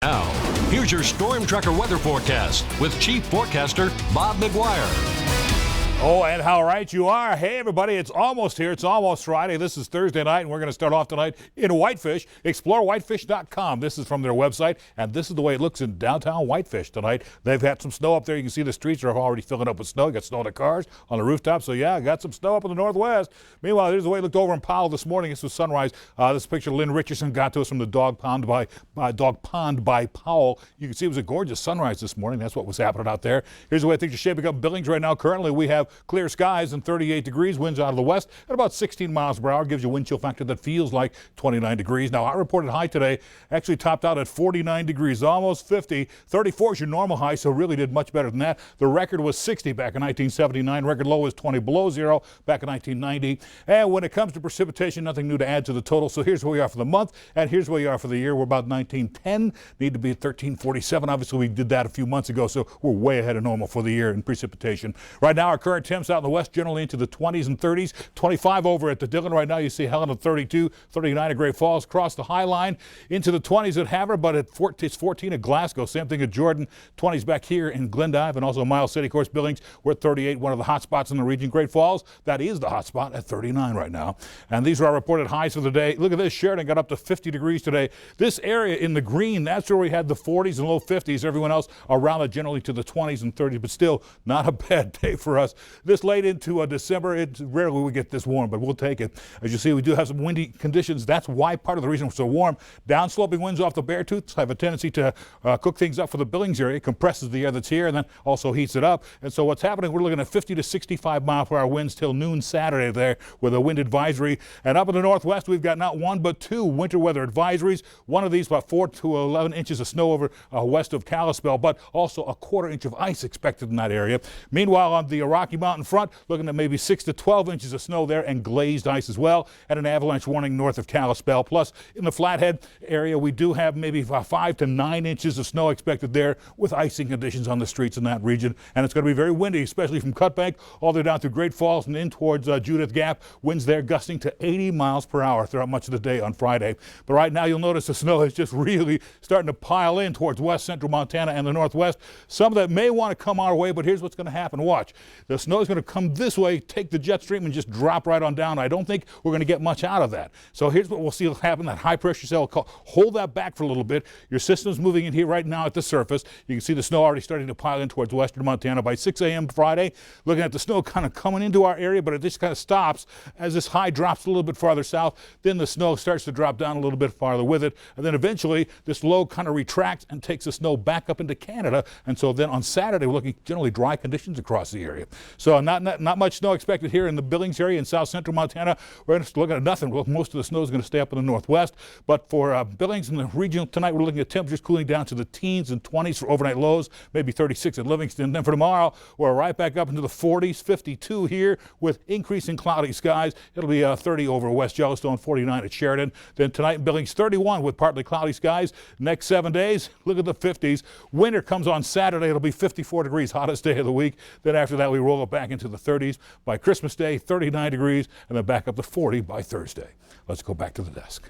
Now, here's your Storm Tracker weather forecast with Chief Forecaster Bob McGuire. Oh, and how right you are. Hey, everybody, it's almost here. It's almost Friday. This is Thursday night, and we're going to start off tonight in Whitefish. ExploreWhitefish.com. This is from their website, and this is the way it looks in downtown Whitefish tonight. They've had some snow up there. You can see the streets are already filling up with snow. You got snow on the cars, on the rooftop. So, yeah, got some snow up in the northwest. Meanwhile, here's the way it looked over in Powell this morning. This was sunrise. This picture Lynn Richardson got to us from the Dog Pond by Powell. You can see it was a gorgeous sunrise this morning. That's what was happening out there. Here's the way things are shaping up in Billings right now. Currently, we have clear skies and 38 degrees, winds out of the west at about 16 miles per hour, gives you a wind chill factor that feels like 29 degrees. Now, our reported high today actually topped out at 49 degrees, almost 50. 34 is your normal high, so really did much better than that. The record was 60 back in 1979. Record low was 20 below zero back in 1990. And when it comes to precipitation, nothing new to add to the total. So here's where we are for the month, and here's where we are for the year. We're about 1910, need to be at 1347. Obviously, we did that a few months ago, so we're way ahead of normal for the year in precipitation. Right now, our current temps out in the west generally into the 20s and 30s. 25 over at the Dillon right now. You see Helen at 32, 39 at Great Falls. Across the High Line into the 20s at Havre, but it's 14 at Glasgow. Same thing at Jordan. 20s back here in Glendive and also Miles City. Of course, Billings, we're at 38, one of the hot spots in the region. Great Falls, that is the hot spot at 39 right now. And these are our reported highs for the day. Look at this. Sheridan got up to 50 degrees today. This area in the green, that's where we had the 40s and low 50s. Everyone else around it generally to the 20s and 30s, but still not a bad day for us. This late into December, it's rarely we get this warm, but we'll take it. As you see, we do have some windy conditions. That's why part of the reason we're so warm. Downsloping winds off the Beartooth have a tendency to cook things up for the Billings area. It compresses the air that's here and then also heats it up. And so what's happening, we're looking at 50 to 65 mile per hour winds till noon Saturday there with a wind advisory. And up in the northwest, we've got not one but two winter weather advisories. One of these about 4 to 11 inches of snow over west of Kalispell, but also a quarter inch of ice expected in that area. Meanwhile, on the Rocky Mountain front, looking at maybe 6 to 12 inches of snow there and glazed ice as well, and an avalanche warning north of Kalispell. Plus, in the Flathead area, we do have maybe 5 to 9 inches of snow expected there with icing conditions on the streets in that region. And it's going to be very windy, especially from Cutbank all the way down through Great Falls and in towards Judith Gap. Winds there gusting to 80 miles per hour throughout much of the day on Friday. But right now, you'll notice the snow is just really starting to pile in towards west central Montana and the northwest. Some of that may want to come our way, but here's what's going to happen. Watch. The snow is going to come this way, take the jet stream and just drop right on down. I don't think we're going to get much out of that. So here's what we'll see happen. That high pressure cell, hold that back for a little bit. Your system's moving in here right now at the surface. You can see the snow already starting to pile in towards western Montana by 6 a.m. Friday. Looking at the snow kind of coming into our area, but it just kind of stops as this high drops a little bit farther south. Then the snow starts to drop down a little bit farther with it. And then eventually this low kind of retracts and takes the snow back up into Canada. And so then on Saturday, we're looking generally dry conditions across the area. So not much snow expected here in the Billings area in south central Montana. We're looking at nothing. Well, most of the snow is going to stay up in the northwest. But for Billings and the region tonight, we're looking at temperatures cooling down to the teens and 20s for overnight lows, maybe 36 at Livingston. Then for tomorrow, we're right back up into the 40s, 52 here with increasing cloudy skies. It'll be 30 over West Yellowstone, 49 at Sheridan. Then tonight in Billings, 31 with partly cloudy skies. Next 7 days, look at the 50s. Winter comes on Saturday. It'll be 54 degrees, hottest day of the week. Then after that, we roll it back into the 30s. By Christmas Day, 39 degrees, and then back up to 40 by Thursday. Let's go back to the desk.